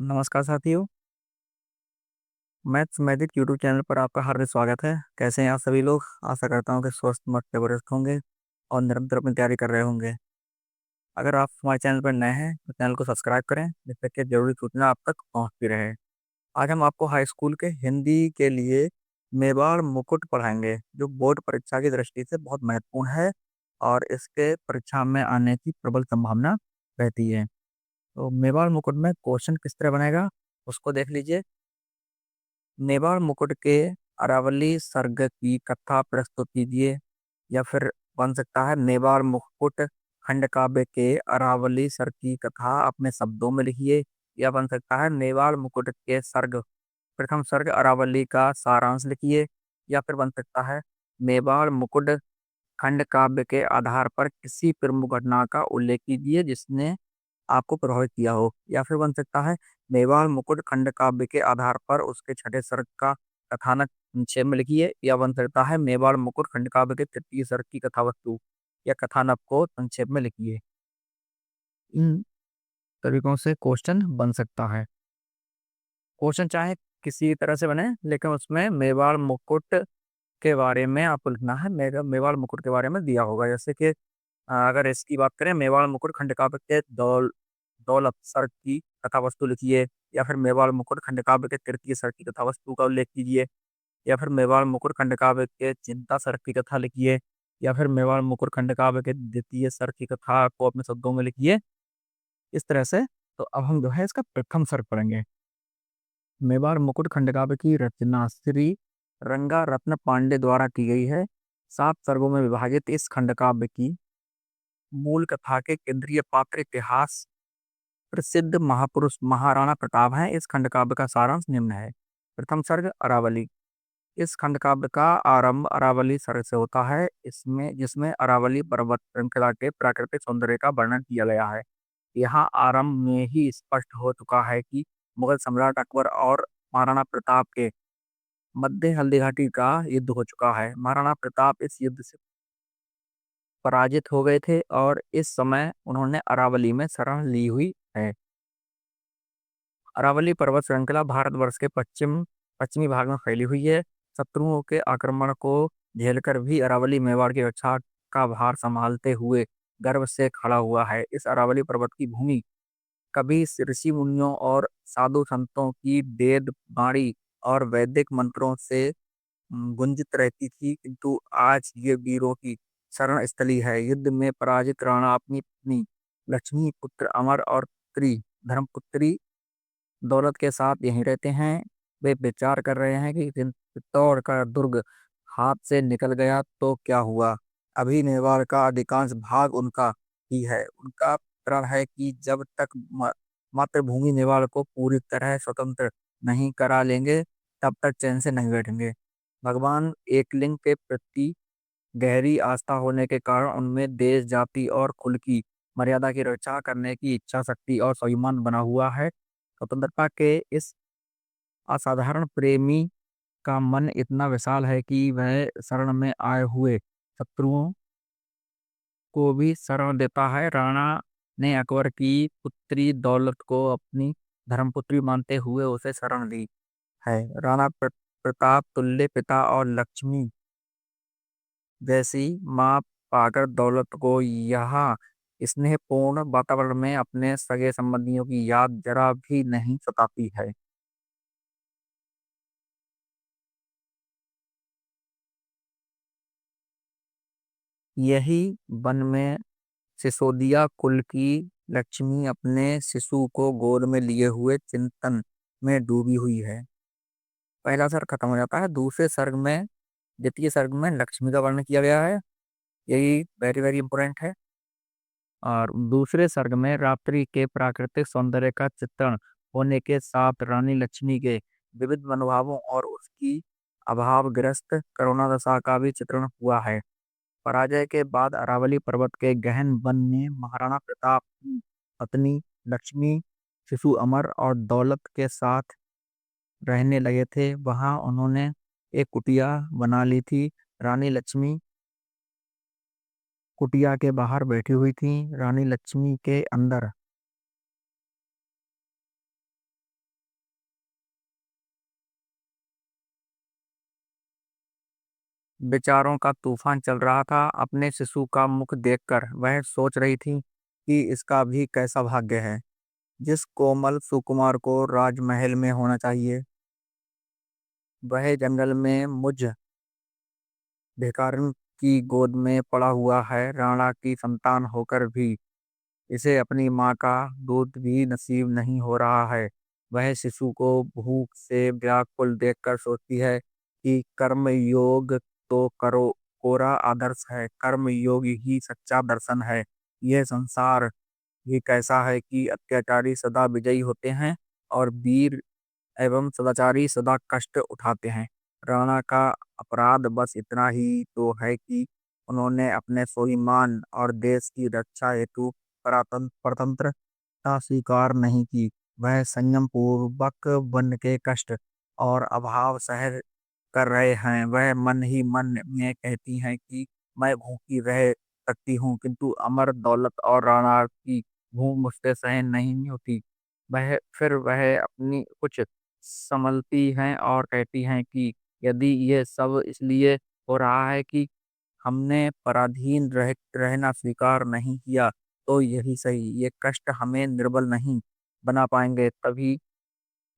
नमस्कार साथियों। Maths magic YouTube channel पर आपका हार्दिक स्वागत है। कैसे हैं आप सभी लोग? आशा करता हूँ कि स्वस्थ मत तंदुरुस्त होंगे और निरंतर अपनी तैयारी कर रहे होंगे। अगर आप हमारे चैनल पर नए हैं तो चैनल को सब्सक्राइब करें, जिससे कि जरूरी सूचना आप तक पहुँचती रहे। आज हम आपको हाई स्कूल के हिंदी के लिए मेवाड़ मुकुट पढ़ाएंगे, जो बोर्ड परीक्षा की दृष्टि से बहुत महत्वपूर्ण है और इसके परीक्षा में आने की प्रबल संभावना रहती है। तो मेवाड़ मुकुट में क्वेश्चन किस तरह बनेगा, उसको देख लीजिए। मेवाड़ मुकुट के अरावली सर्ग की कथा प्रस्तुत कीजिए। या फिर बन सकता है मेवाड़ मुकुट खंड काव्य के अरावली सर्ग की कथा अपने शब्दों में लिखिए। या बन सकता है मेवाड़ मुकुट के सर्ग प्रथम सर्ग अरावली का सारांश लिखिए। या फिर बन सकता है मेवाड़ मुकुट खंड काव्य के आधार पर किसी प्रमुख घटना का उल्लेख कीजिए जिसने आपको प्रभावित किया हो। या फिर बन सकता है मेवाड़ मुकुट खंड काव्य के आधार पर उसके छठे सर्ग का कथानक संक्षेप में लिखिए। या बन सकता है मेवाड़ मुकुट खंड काव्य के तृतीय सर्ग की कथा वस्तु या कथानक को संक्षेप में लिखिए। इन तरीकों से क्वेश्चन बन सकता है। क्वेश्चन चाहे किसी तरह से बने, लेकिन उसमें मेवाड़ मुकुट के बारे में आपको लिखना है। मेवाड़ मुकुट के बारे में दिया होगा। जैसे कि अगर इसकी बात करें, मेवाड़ मुकुट खंड काव्य के दौलत सर्ग की कथा वस्तु लिखिए। या फिर मेवाड़ मुकुट खंड काव्य के तृतीय सर्ग की कथा वस्तु का उल्लेख कीजिए। या फिर मेवाड़ मुकुट खंड काव्य के चिंता सर्ग की कथा लिखिए। या फिर मेवाड़ मुकुट खंड काव्य के द्वितीय सर्ग की कथा को अपने शब्दों में लिखिए। इस तरह से। तो अब हम जो है इसका प्रथम सर्ग पढ़ेंगे। मेवाड़ मुकुट खंड काव्य की रचना श्री रंगा रत्न पांडे द्वारा की गई है। 7 सर्गों में विभाजित इस खंड काव्य की मूल कथा के केंद्रीय पात्र इतिहास प्रसिद्ध महापुरुष महाराणा प्रताप हैं। इस खंड काव्य का सारांश निम्न है। प्रथम सर्ग अरावली। इस खंड काव्य का आरंभ अरावली सर्ग से होता है, इसमें जिसमें अरावली पर्वत श्रृंखला के प्राकृतिक सौंदर्य का वर्णन किया गया है। यहाँ आरंभ में ही स्पष्ट हो चुका है कि मुगल सम्राट अकबर और महाराणा प्रताप के मध्य हल्दी घाटी का युद्ध हो चुका है। महाराणा प्रताप इस युद्ध से पराजित हो गए थे और इस समय उन्होंने अरावली में शरण ली हुई है। अरावली पर्वत श्रृंखला भारतवर्ष के पश्चिमी भाग में फैली हुई है। शत्रुओं के आक्रमण को झेलकर भी अरावली मेवाड़ की रक्षा का भार संभालते हुए गर्व से खड़ा हुआ है। इस अरावली पर्वत की भूमि कभी ऋषि मुनियों और साधु संतों की वेद वाणी और वैदिक मंत्रों से गुंजित रहती थी, किंतु आज ये वीरों की शरण स्थली है। युद्ध में पराजित राणा अपनी पत्नी लक्ष्मी पुत्र अमर और पुत्री धर्मपुत्री दौलत के साथ यहीं रहते हैं। वे विचार कर रहे हैं कि चित्तौड़ का दुर्ग हाथ से निकल गया तो क्या हुआ। अभी मेवाड़ का अधिकांश भाग उनका ही है। उनका प्रण है कि जब तक मातृभूमि मेवाड़ को पूरी तरह स्वतंत्र नहीं करा लेंगे, तब तक चैन से नहीं बैठेंगे। भगवान एकलिंग के प्रति गहरी आस्था होने के कारण उनमें देश जाति और कुल की मर्यादा की रक्षा करने की इच्छा शक्ति और स्वाभिमान बना हुआ है। स्वतंत्रता के इस असाधारण प्रेमी का मन इतना विशाल है कि वह शरण में आए हुए शत्रुओं को भी शरण देता है। राणा ने अकबर की पुत्री दौलत को अपनी धर्मपुत्री मानते हुए उसे शरण दी है। राणा प्रताप तुल्य पिता और लक्ष्मी जैसी माँ पाकर दौलत को यहाँ स्नेहपूर्ण वातावरण में अपने सगे संबंधियों की याद जरा भी नहीं सताती है। यही वन में सिसोदिया कुल की लक्ष्मी अपने शिशु को गोद में लिए हुए चिंतन में डूबी हुई है। पहला सर्ग खत्म हो जाता है। दूसरे सर्ग में द्वितीय सर्ग में लक्ष्मी का वर्णन किया गया है। यही वेरी वेरी इंपॉर्टेंट है। और दूसरे सर्ग में रात्रि के प्राकृतिक सौंदर्य का चित्रण होने के साथ रानी लक्ष्मी के विविध मनोभावों और उसकी अभावग्रस्त करुणा दशा का भी चित्रण हुआ है। पराजय के बाद अरावली पर्वत के गहन वन में महाराणा प्रताप की पत्नी लक्ष्मी शिशु अमर और दौलत के साथ रहने लगे थे। वहां उन्होंने एक कुटिया बना ली थी। रानी लक्ष्मी कुटिया के बाहर बैठी हुई थी। रानी लक्ष्मी के अंदर विचारों का तूफान चल रहा था। अपने शिशु का मुख देखकर वह सोच रही थी कि इसका भी कैसा भाग्य है, जिस कोमल सुकुमार को राजमहल में होना चाहिए, वह जंगल में मुझ भिखारिन की गोद में पड़ा हुआ है। राणा की संतान होकर भी इसे अपनी माँ का दूध भी नसीब नहीं हो रहा है। वह शिशु को भूख से व्याकुल देखकर सोचती है कि कर्म योग तो करो कोरा आदर्श है, कर्म योग ही सच्चा दर्शन है। यह संसार ही कैसा है कि अत्याचारी सदा विजयी होते हैं और वीर एवं सदाचारी सदा कष्ट उठाते हैं। राणा का अपराध बस इतना ही तो है कि उन्होंने अपने स्वाभिमान और देश की रक्षा हेतु स्वतंत्रता स्वीकार नहीं की। वह संयम पूर्वक वन के कष्ट और अभाव सह कर रहे हैं। वह मन ही मन में कहती हैं कि मैं भूखी रह सकती हूँ, किंतु अमर दौलत और राणा की भूख मुझसे सहन नहीं होती। वह अपनी कुछ संभलती हैं और कहती हैं कि यदि ये सब इसलिए हो रहा है कि हमने पराधीन रहना स्वीकार नहीं किया, तो यही सही। ये कष्ट हमें निर्बल नहीं बना पाएंगे। तभी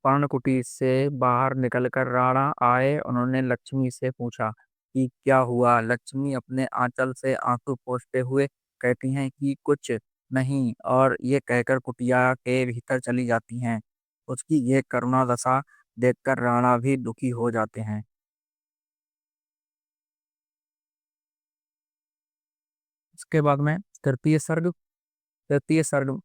पर्णकुटी से बाहर निकलकर राणा आए। उन्होंने लक्ष्मी से पूछा कि क्या हुआ। लक्ष्मी अपने आंचल से आंसू पोंछते हुए कहती हैं कि कुछ नहीं, और ये कहकर कुटिया के भीतर चली जाती हैं। उसकी ये करुणा दशा देखकर राणा भी दुखी हो जाते हैं। उसके बाद में तृतीय सर्ग। तृतीय सर्ग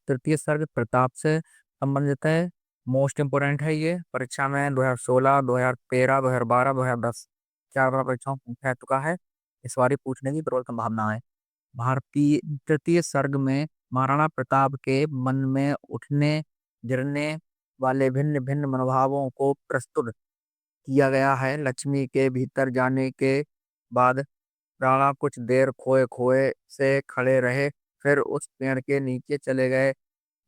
तृतीय सर्ग प्रताप से संबंधित है। मोस्ट इम्पोर्टेंट है ये। परीक्षा में 2016, 2013, 2012, 2010 चार बार परीक्षाओं में पूछा चुका है। इस बार ही पूछने की प्रबल संभावना है। भारतीय तृतीय सर्ग में महाराणा प्रताप के मन में उठने गिरने वाले भिन्न भिन्न मनोभावों को प्रस्तुत किया गया है। लक्ष्मी के भीतर जाने के बाद राणा कुछ देर खोए खोए से खड़े रहे, फिर उस पेड़ के नीचे चले गए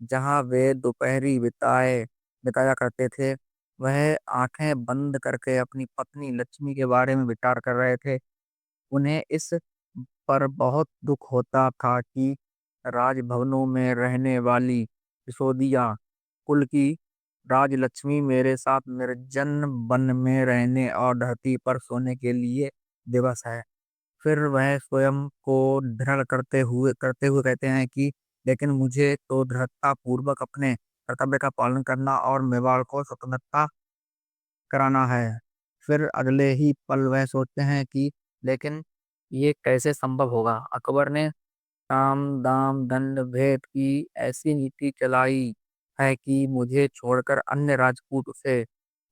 जहां वे दोपहरी बिताया करते थे। वह आंखें बंद करके अपनी पत्नी लक्ष्मी के बारे में विचार कर रहे थे। उन्हें इस पर बहुत दुख होता था कि राजभवनों में रहने वाली सिसोदिया कुल की राजलक्ष्मी मेरे साथ निर्जन वन में रहने और धरती पर सोने के लिए दिवस है। फिर वह स्वयं को दृढ़ करते हुए कहते हैं कि लेकिन मुझे तो दृढ़ता पूर्वक अपने कर्तव्य का पालन करना और मेवाड़ को स्वतंत्रता कराना है। फिर अगले ही पल वह सोचते हैं कि लेकिन ये कैसे संभव होगा। अकबर ने साम दाम दंड भेद की ऐसी नीति चलाई है कि मुझे छोड़कर अन्य राजपूत उसे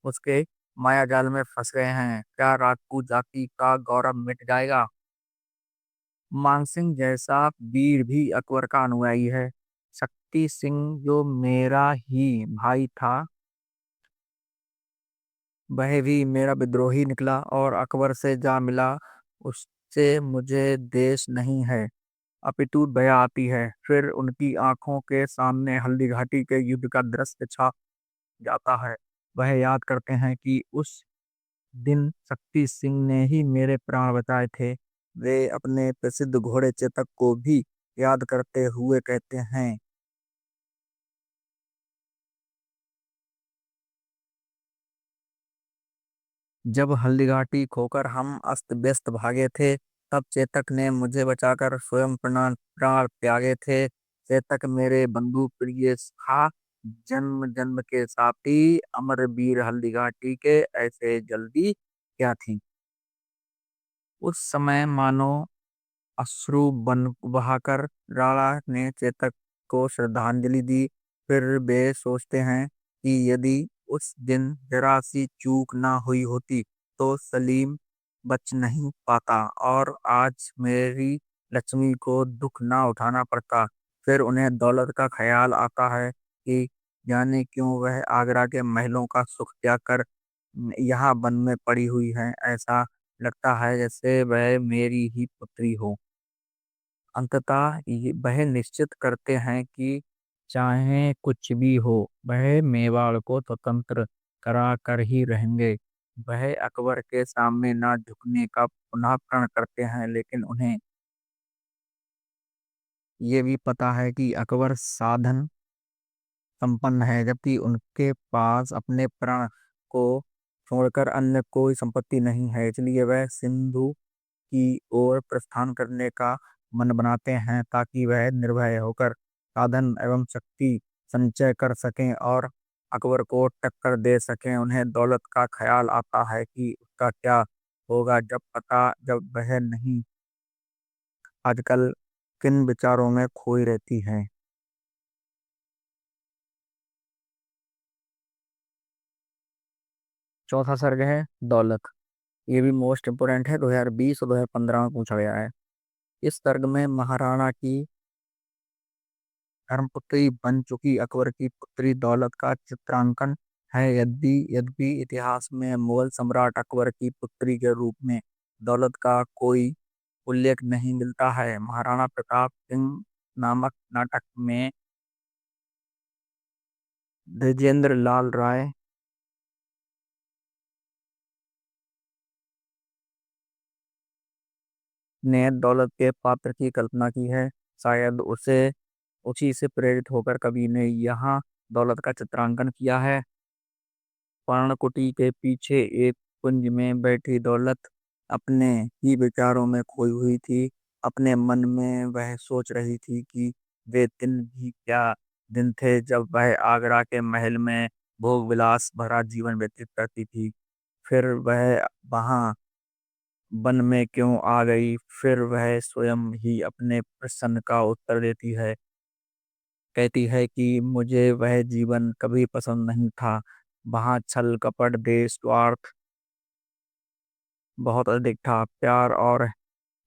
उसके मायाजाल में फंस गए हैं। क्या राजपूत जाति का गौरव मिट जाएगा। मानसिंह जैसा वीर भी अकबर का अनुयायी है। शक्ति सिंह जो मेरा ही भाई था, वह भी मेरा विद्रोही निकला और अकबर से जा मिला। उससे मुझे देश नहीं है, अपितु दया आती है। फिर उनकी आंखों के सामने हल्दी घाटी के युद्ध का दृश्य छा जाता है। वह याद करते हैं कि उस दिन शक्ति सिंह ने ही मेरे प्राण बचाए थे। वे अपने प्रसिद्ध घोड़े चेतक को भी याद करते हुए कहते हैं, जब हल्दीघाटी खोकर हम अस्त व्यस्त भागे थे, तब चेतक ने मुझे बचाकर स्वयं प्राण प्राण त्यागे थे। चेतक मेरे बंधु प्रिय था, जन्म जन्म के साथी। अमर वीर हल्दीघाटी के ऐसे जल्दी क्या थी। उस समय मानो अश्रु बन बहाकर राणा ने चेतक को श्रद्धांजलि दी। फिर वे सोचते हैं कि यदि उस दिन जरा सी चूक ना हुई होती तो सलीम बच नहीं पाता और आज मेरी लक्ष्मी को दुख ना उठाना पड़ता। फिर उन्हें दौलत का ख्याल आता है कि जाने क्यों वह आगरा के महलों का सुख त्याग कर यहाँ वन में पड़ी हुई है। ऐसा लगता है जैसे वह मेरी ही पुत्री हो। अंततः वह निश्चित करते हैं कि चाहे कुछ भी हो, वह मेवाड़ को स्वतंत्र करा कर ही रहेंगे। वह अकबर के सामने न झुकने का पुनः प्रण करते हैं, लेकिन उन्हें ये भी पता है कि अकबर साधन संपन्न है, जबकि उनके पास अपने प्राण को छोड़कर अन्य कोई संपत्ति नहीं है। इसलिए वह सिंधु की ओर प्रस्थान करने का मन बनाते हैं, ताकि वह निर्भय होकर साधन एवं शक्ति संचय कर सकें और अकबर को टक्कर दे सकें। उन्हें दौलत का ख्याल आता है कि उसका क्या होगा जब वह नहीं आजकल किन विचारों में खोई रहती है। चौथा सर्ग है दौलत। ये भी मोस्ट इम्पोर्टेंट है, 2020 और 2015 में पूछा गया है। इस सर्ग में महाराणा की धर्मपुत्री बन चुकी अकबर की पुत्री दौलत का चित्रांकन है। यदि यद्यपि इतिहास में मुगल सम्राट अकबर की पुत्री के रूप में दौलत का कोई उल्लेख नहीं मिलता है। महाराणा प्रताप सिंह नामक नाटक में द्विजेंद्र लाल राय ने दौलत के पात्र की कल्पना की है। शायद उसे उसी से प्रेरित होकर कवि ने यहाँ दौलत का चित्रांकन किया है। पर्णकुटी के पीछे एक कुंज में बैठी दौलत अपने ही विचारों में खोई हुई थी। अपने मन में वह सोच रही थी कि वे दिन भी क्या दिन थे जब वह आगरा के महल में भोग विलास भरा जीवन व्यतीत करती थी। फिर वह वहाँ वन में क्यों आ गई? फिर वह स्वयं ही अपने प्रश्न का उत्तर देती है। कहती है कि मुझे वह जीवन कभी पसंद नहीं था। वहाँ छल कपट देश स्वार्थ बहुत अधिक था। प्यार और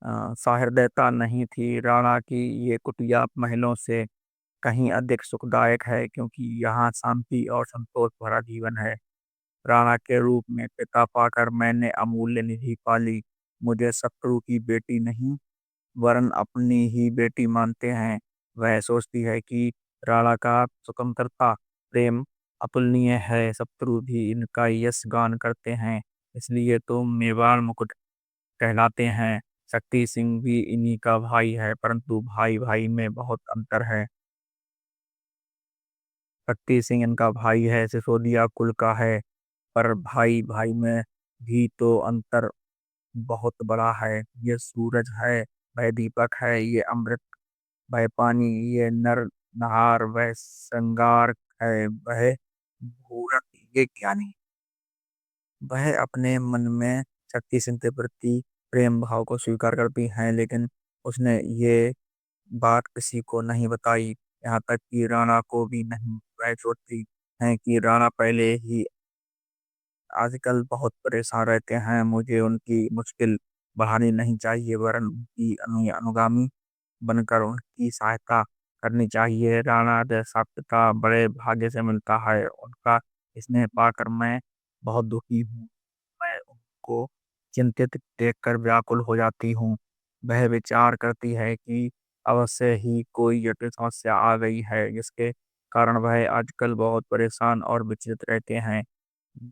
सहृदयता नहीं थी। राणा की ये कुटिया महलों से कहीं अधिक सुखदायक है, क्योंकि यहाँ शांति और संतोष भरा जीवन है। राणा के रूप में पिता पाकर मैंने अमूल्य निधि पाली। मुझे शत्रु की बेटी नहीं वरन अपनी ही बेटी मानते हैं। वह सोचती है कि राणा का स्वतंत्रता प्रेम अतुलनीय है। शत्रु भी इनका यश गान करते हैं, इसलिए तो मेवाड़ मुकुट कहलाते हैं। शक्ति सिंह भी इन्हीं का भाई है, परंतु भाई भाई में बहुत अंतर है। शक्ति सिंह इनका भाई है, सिसोदिया कुल का है, पर भाई भाई में भी तो अंतर बहुत बड़ा है। ये सूरज है, वह दीपक है। ये अमृत, वह पानी। ये नर नहार, वह श्रृंगार है। वह भूरक, ये ज्ञानी। वह अपने मन में शक्ति सिंह के प्रति प्रेम भाव को स्वीकार करती हैं, लेकिन उसने ये बात किसी को नहीं बताई, यहाँ तक कि राणा को भी नहीं। वह सोचती हैं कि राणा पहले ही आजकल बहुत परेशान रहते हैं। मुझे उनकी मुश्किल बढ़ानी नहीं चाहिए, वरन उनकी अनुगामी बनकर उनकी सहायता करनी चाहिए। राणा जैसा पिता बड़े भाग्य से मिलता है। उनका स्नेह पाकर मैं बहुत दुखी हूँ। मैं उनको चिंतित देखकर व्याकुल हो जाती हूँ। वह विचार करती है कि अवश्य ही कोई जटिल समस्या आ गई है, जिसके कारण वह आजकल बहुत परेशान और विचलित रहते हैं।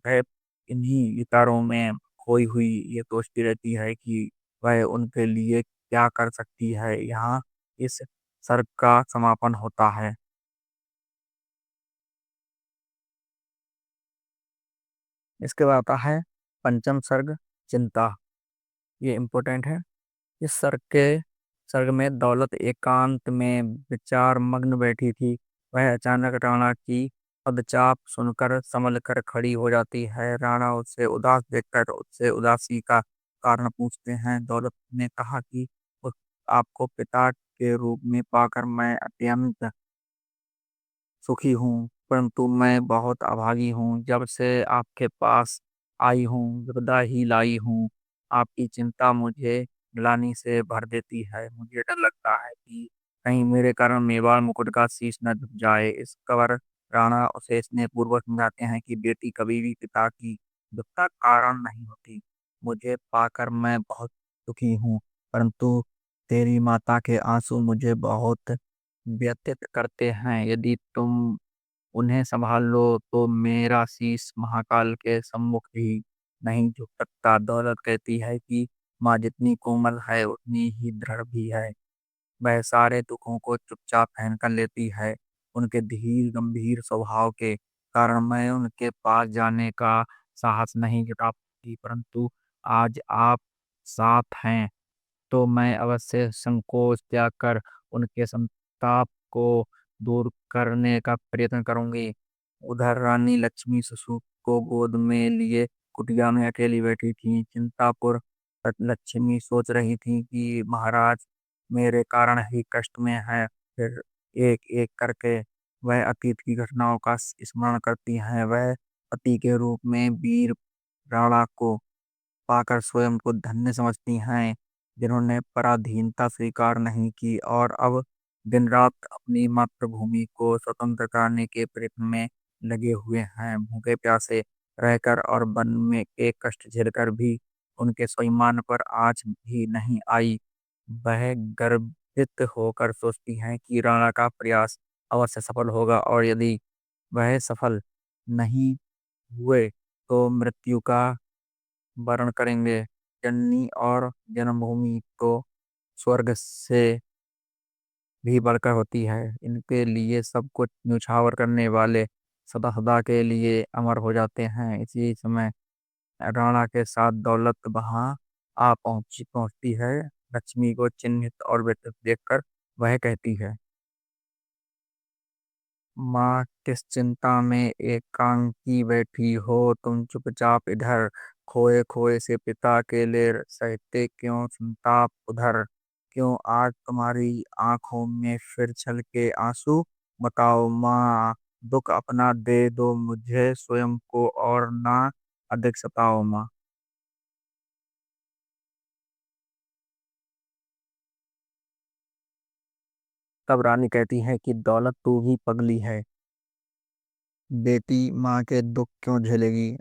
वह इन्हीं विचारों में खोई हुई ये सोचती रहती है कि वह उनके लिए क्या कर सकती है। यहाँ इस सर्ग का समापन होता है। इसके बाद आता है पंचम सर्ग चिंता। ये इम्पोर्टेंट है। इस सर्ग में दौलत एकांत में विचार मग्न बैठी थी। वह अचानक राणा की पदचाप सुनकर संभल कर खड़ी हो जाती है। राणा उससे उदास देखकर उससे उदासी का कारण पूछते हैं। दौलत ने कहा कि उस आपको पिता के रूप में पाकर मैं अत्यंत सुखी हूँ, परंतु मैं बहुत अभागी हूँ। जब से आपके पास आई हूँ विपदा ही लाई हूँ। आपकी चिंता मुझे ग्लानि से भर देती है। मुझे डर लगता है कि कहीं मेरे कारण मेवाड़ मुकुट का शीश न झुक जाए। इस कवर राणा उसे स्नेहपूर्वक समझाते हैं कि बेटी कभी भी पिता की दुखता कारण नहीं होती। मुझे पाकर मैं बहुत दुखी हूँ, परंतु तेरी माता के आंसू मुझे बहुत व्यतीत करते हैं। यदि तुम उन्हें संभाल लो तो मेरा शीश महाकाल के सम्मुख ही नहीं झुक सकता। दौलत कहती है कि माँ जितनी कोमल है उतनी ही दृढ़ भी है। वह सारे दुखों को चुपचाप सहन कर लेती है। उनके धीर गंभीर स्वभाव के कारण मैं उनके पास जाने का साहस नहीं जुटा पाती, परंतु आज आप साथ हैं तो मैं अवश्य संकोच त्याग कर उनके संताप को दूर करने का प्रयत्न करूंगी। उधर रानी लक्ष्मी ससुर को गोद में लिए कुटिया में अकेली बैठी थी। चिंतापुर लक्ष्मी सोच रही थी कि महाराज मेरे कारण ही कष्ट में है। फिर एक एक करके वह अतीत की घटनाओं का स्मरण करती हैं। वह पति के रूप में वीर राणा को पाकर स्वयं को धन्य समझती हैं, जिन्होंने पराधीनता स्वीकार नहीं की और अब दिन रात अपनी मातृभूमि को स्वतंत्र कराने के प्रयत्न में लगे हुए हैं। भूखे प्यासे रहकर और वन में के कष्ट झेलकर भी उनके स्वाभिमान पर आज भी नहीं आई। वह गर्वित होकर सोचती हैं कि राणा का प्रयास अवश्य सफल होगा, और यदि वह सफल नहीं हुए तो मृत्यु का वर्ण करेंगे। जननी और जन्मभूमि तो स्वर्ग से भी बढ़कर होती है। इनके लिए सब कुछ न्यौछावर करने वाले सदा सदा के लिए अमर हो जाते हैं। इसी समय राणा के साथ दौलत वहां आ पहुंचती है। लक्ष्मी को चिन्हित और व्यथित देखकर वह कहती है, माँ किस चिंता में एकांकी बैठी हो तुम चुपचाप इधर। खोए खोए से पिता अकेले सहते क्यों संताप उधर। क्यों आज तुम्हारी आंखों में फिर छलके आंसू। बताओ माँ दुख अपना दे दो मुझे स्वयं को और ना अधिक सताओ माँ। तब रानी कहती है कि दौलत तू भी पगली है। बेटी माँ के दुख क्यों झेलेगी,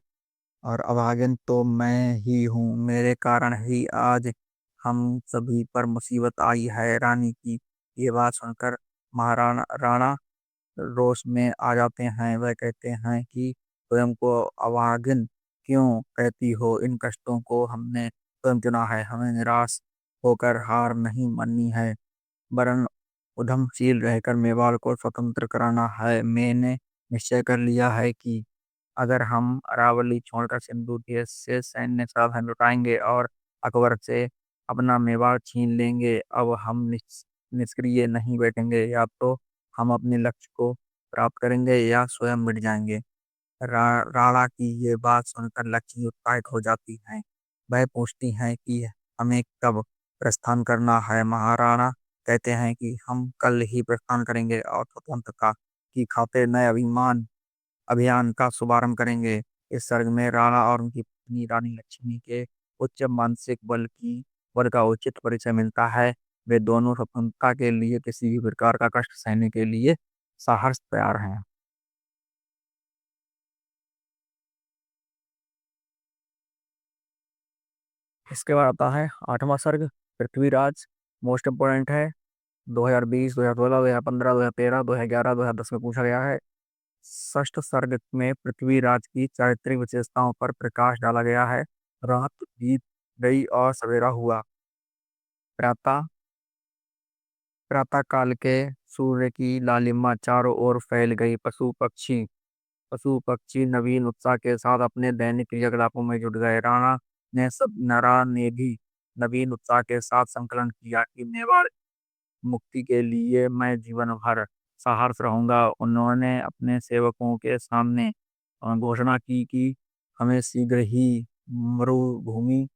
और अभागिन तो मैं ही हूँ। मेरे कारण ही आज हम सभी पर मुसीबत आई है। रानी की ये बात सुनकर महाराणा राणा रोष में आ जाते हैं। वह कहते हैं कि स्वयं को अभागिन क्यों कहती हो। इन कष्टों को हमने स्वयं चुना है। हमें निराश होकर हार नहीं माननी है, वरन उधमशील रहकर मेवाड़ को स्वतंत्र कराना है। मैंने निश्चय कर लिया है कि अगर हम अरावली छोड़कर सिंधु देश से सैन्य साधन लुटाएंगे और अकबर से अपना मेवाड़ छीन लेंगे, अब हम निष्क्रिय नहीं बैठेंगे। या तो हम अपने लक्ष्य को प्राप्त करेंगे या स्वयं मिट जाएंगे। राणा की ये बात सुनकर लक्ष्मी उत्साहित हो जाती हैं। वह पूछती हैं कि हमें कब प्रस्थान करना है। महाराणा कहते हैं कि हम कल ही प्रस्थान करेंगे और स्वतंत्रता की खातिर नए अभियान का शुभारंभ करेंगे। इस सर्ग में राणा और उनकी पत्नी रानी लक्ष्मी के उच्च मानसिक बल का उचित परिचय मिलता है। वे दोनों स्वतंत्रता के लिए किसी भी प्रकार का कष्ट सहने के लिए साहस तैयार हैं। इसके बाद आता है आठवां सर्ग पृथ्वीराज। मोस्ट इम्पोर्टेंट है। 2020, 2016, 2015, 2013, 2011, 2010 में पूछा गया है। षष्ठ सर्ग में पृथ्वीराज की चारित्रिक विशेषताओं पर प्रकाश डाला गया है। रात बीत गई और सवेरा हुआ। प्रातः प्रातः काल के सूर्य की लालिमा चारों ओर फैल गई। पशु पक्षी नवीन उत्साह के साथ अपने दैनिक क्रियाकलापों में जुट गए। राणा ने सब नरा ने भी नवीन उत्साह के साथ संकलन किया कि मेवाड़ मुक्ति के लिए मैं जीवन भर साहस रहूंगा। उन्होंने अपने सेवकों के सामने घोषणा की कि हमें शीघ्र ही मरुभूमि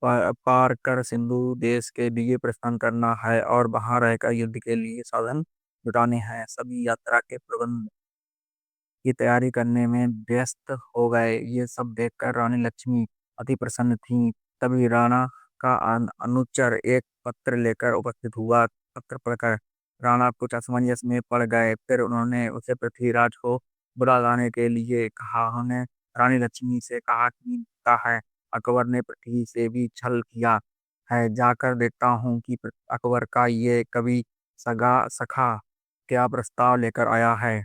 पार कर सिंधु देश के लिए प्रस्थान करना है और वहां रहकर युद्ध के लिए साधन जुटाने हैं। सभी यात्रा के प्रबंध की तैयारी करने में व्यस्त हो गए। ये सब देखकर रानी लक्ष्मी अति प्रसन्न थीं। तभी राणा का अनुचर एक पत्र लेकर उपस्थित हुआ। पत्र पढ़कर राणा कुछ असमंजस में पड़ गए। फिर उन्होंने उसे पृथ्वीराज को बुला लाने के लिए कहा। उन्होंने रानी लक्ष्मी से कहा कि पता है अकबर ने पृथ्वी से भी छल किया है। जाकर देखता हूँ कि अकबर का ये कभी सगा सखा क्या प्रस्ताव लेकर आया है।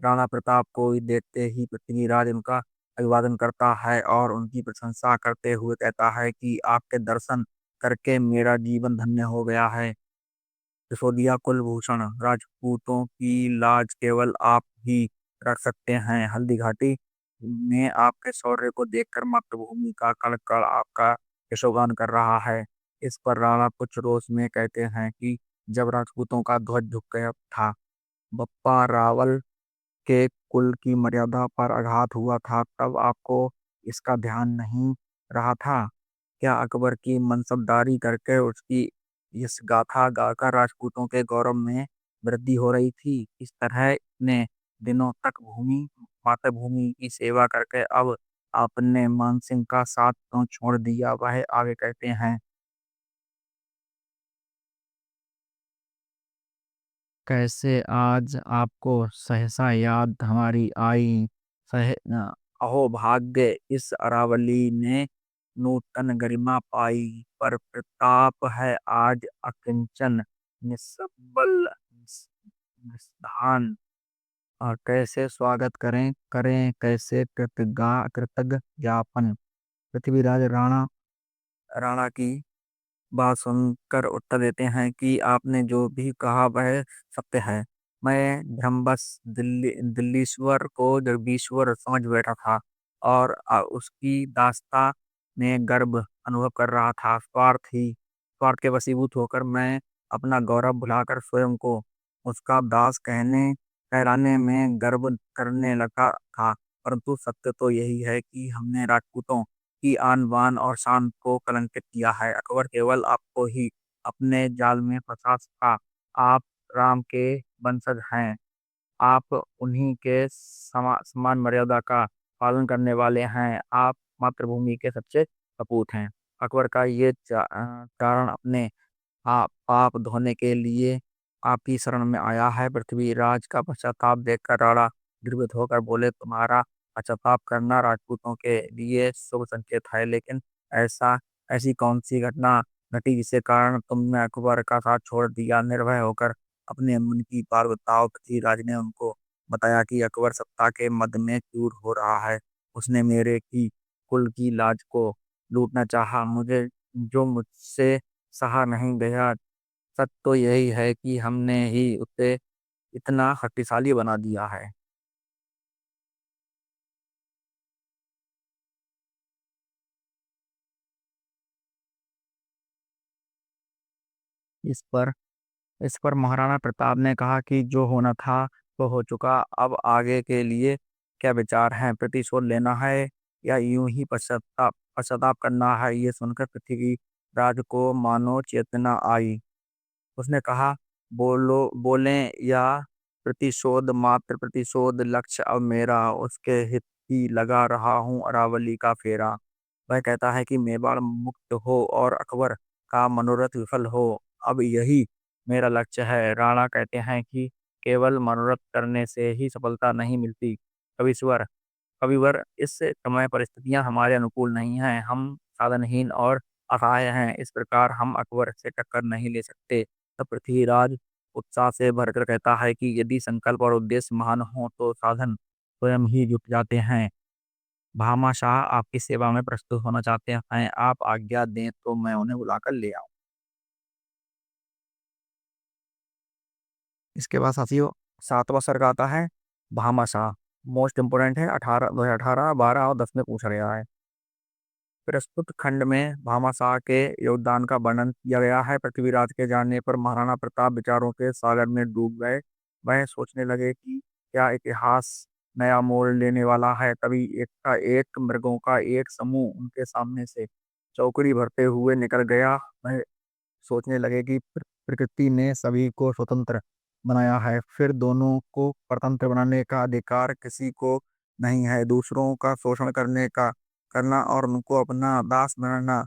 राणा प्रताप को देखते ही पृथ्वीराज उनका अभिवादन करता है और उनकी प्रशंसा करते हुए कहता है कि आपके दर्शन करके मेरा जीवन धन्य हो गया है। सिसोदिया कुलभूषण, राजपूतों की लाज केवल आप ही रख सकते हैं। हल्दी घाटी में आपके शौर्य को देखकर मातृभूमि का कण कण आपका यशोगान कर रहा है। इस पर राणा कुछ रोष में कहते हैं कि जब राजपूतों का ध्वज झुक गया था, बप्पा रावल के कुल की मर्यादा पर आघात हुआ था, तब आपको इसका ध्यान नहीं रहा था क्या? अकबर की मनसबदारी करके उसकी इस गाथा गाकर राजपूतों के गौरव में वृद्धि हो रही थी। इस तरह इतने दिनों तक भूमि मातृभूमि की सेवा करके अब आपने मानसिंह का साथ क्यों छोड़ दिया? वह आगे कहते हैं, कैसे आज आपको सहसा याद हमारी आई। सह अहो भाग्य, इस अरावली ने नूतन गरिमा पाई, पर प्रताप है आज अकिंचन, निस्सबल निस्धान। और कैसे स्वागत करें करें कैसे कृतज्ञ ज्ञापन। पृथ्वीराज राणा राणा की बात सुनकर उत्तर देते हैं कि आपने जो भी कहा वह सत्य है। मैं धर्मबस दिल्लीश्वर को जगदीश्वर समझ बैठा था और उसकी दास्ता में गर्व अनुभव कर रहा था। स्वार्थ के वशीभूत होकर मैं अपना गौरव भुलाकर स्वयं को उसका दास कहलाने में गर्व करने लगा था। परंतु सत्य तो यही है कि हमने राजपूतों की आन बान और शान को कलंकित किया है। अकबर केवल आपको ही अपने जाल में फंसा सका। आप राम के वंशज हैं। आप उन्हीं के समान मर्यादा का पालन करने वाले हैं। आप मातृभूमि के सच्चे सपूत हैं। अकबर का ये कारण अपने पाप धोने के लिए आप ही शरण में आया है। पृथ्वीराज का पश्चाताप देखकर राणा द्रवित होकर बोले, तुम्हारा पश्चाताप करना राजपूतों के लिए शुभ संकेत है, लेकिन ऐसा ऐसी कौन सी घटना घटी जिसके कारण तुमने अकबर का साथ छोड़ दिया? निर्भय होकर अपने मन की बात बताओ। पृथ्वीराज ने उनको बताया कि अकबर सत्ता के मद में चूर हो रहा है। उसने मेरे की कुल की लाज को लूटना चाहा, मुझे जो मुझसे सहा नहीं गया। सच तो यही है कि हमने ही उसे इतना शक्तिशाली बना दिया है। इस पर इस पर महाराणा प्रताप ने कहा कि जो होना था तो हो चुका। अब आगे के लिए क्या विचार है? प्रतिशोध लेना है या यूं ही पश्चाताप पश्चाताप करना है? ये सुनकर पृथ्वीराज को मानो चेतना आई। उसने कहा, बोलें या प्रतिशोध? मात्र प्रतिशोध लक्ष्य अब मेरा, उसके हित ही लगा रहा हूँ अरावली का फेरा। वह कहता है कि मेवाड़ मुक्त हो और अकबर का मनोरथ विफल हो, अब यही मेरा लक्ष्य है। राणा कहते हैं कि केवल मनोरथ करने से ही सफलता नहीं मिलती। कविश्वर कविवर, इस समय परिस्थितियां हमारे अनुकूल नहीं हैं। हम साधनहीन और असहाय हैं। इस प्रकार हम अकबर से टक्कर नहीं ले सकते। तब पृथ्वीराज उत्साह से भरकर कहता है कि यदि संकल्प और उद्देश्य महान हो तो साधन स्वयं ही जुट जाते हैं। भामाशाह आपकी सेवा में प्रस्तुत होना चाहते हैं। आप आज्ञा दें तो मैं उन्हें बुलाकर ले आऊं। इसके बाद साथियों, सातवां सर्ग आता है भामाशाह। मोस्ट इम्पोर्टेंट है। 2018, 12 और 10 में पूछा गया है। प्रस्तुत खंड में भामाशाह के योगदान का वर्णन किया गया है। पृथ्वीराज के जानने पर महाराणा प्रताप विचारों के सागर में डूब गए। वह सोचने लगे कि क्या इतिहास नया मोड़ लेने वाला है। तभी एक का एक मृगों का एक समूह उनके सामने से चौकड़ी भरते हुए निकल गया। वह सोचने लगे कि प्रकृति ने सभी को स्वतंत्र बनाया है, फिर दोनों को परतंत्र बनाने का अधिकार किसी को नहीं है। दूसरों का शोषण करना और उनको अपना दास बनाना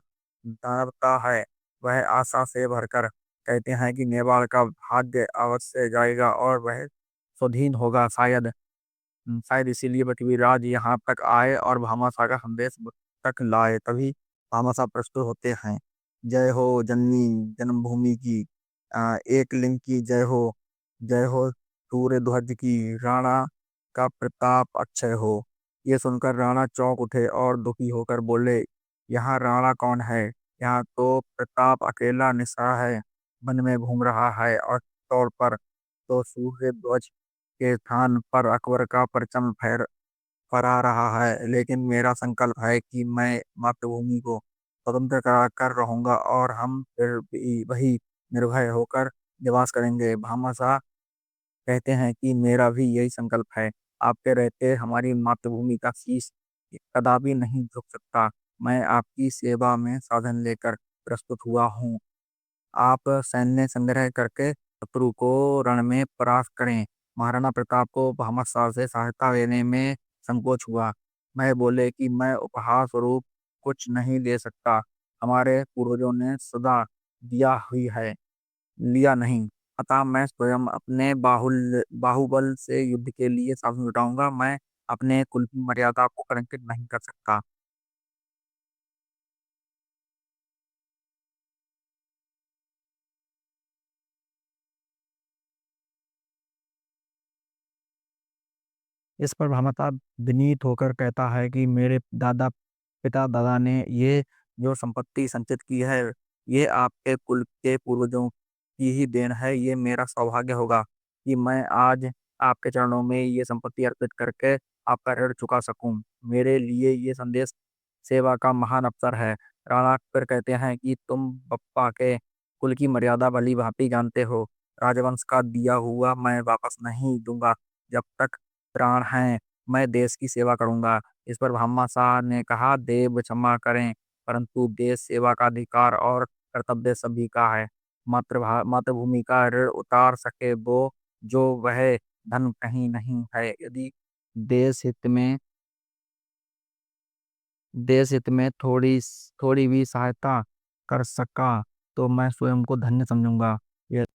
दानवता है। वह आशा से भरकर कहते हैं कि नेवार का भाग्य अवश्य जाएगा और वह स्वाधीन होगा। शायद इसीलिए पृथ्वीराज यहाँ तक आए और भामाशाह का संदेश तक लाए। तभी भामाशाह प्रस्तुत होते हैं। जय हो जननी जन्मभूमि की, एक लिंग की जय हो। जय हो सूर्य ध्वज की, राणा का प्रताप अक्षय हो। ये सुनकर राणा चौंक उठे और दुखी होकर बोले, यहाँ राणा कौन है? यहाँ तो प्रताप अकेला निसरा है, वन में घूम रहा है और तौर पर तो सूर्य ध्वज के स्थान पर अकबर का परचम फहरा रहा है। लेकिन मेरा संकल्प है कि मैं मातृभूमि को स्वतंत्र कर रहूंगा और हम फिर भी वही निर्भय होकर निवास करेंगे। भामाशाह कहते हैं कि मेरा भी यही संकल्प है। आपके रहते हमारी मातृभूमि का शीश कदापि नहीं झुक सकता। मैं आपकी सेवा में साधन लेकर प्रस्तुत हुआ हूँ। आप सैन्य संग्रह करके शत्रु को रण में परास्त करें। महाराणा प्रताप को भामाशाह से सहायता लेने में संकोच हुआ। मैं बोले कि मैं उपहार स्वरूप कुछ नहीं दे सकता। हमारे पूर्वजों ने सदा दिया हुई है, लिया नहीं। अतः मैं स्वयं अपने बाहुबल से युद्ध के लिए साधन जुटाऊंगा। मैं अपने कुल की मर्यादा को कलंकित नहीं कर सकता। इस पर भामाशाह विनीत होकर कहता है कि मेरे पिता दादा ने ये जो संपत्ति संचित की है, ये आपके कुल के पूर्वजों की ही देन है। ये मेरा सौभाग्य होगा कि मैं आज आपके चरणों में ये संपत्ति अर्पित करके आपका ऋण चुका सकूं। मेरे लिए ये संदेश सेवा का महान अवसर है। राणा फिर कहते हैं कि तुम बप्पा के कुल की मर्यादा भली भांति जानते हो। राजवंश का दिया हुआ मैं वापस नहीं दूंगा। जब तक प्राण हैं, मैं देश की सेवा करूंगा। इस पर भामाशाह ने कहा, देव क्षमा करें, परंतु देश सेवा का अधिकार और कर्तव्य सभी का है। मातृभूमि का ऋण उतार सके वो, जो वह धन कहीं नहीं है। यदि देश हित में देश हित में थोड़ी भी सहायता कर सका तो मैं स्वयं को धन्य समझूंगा। यह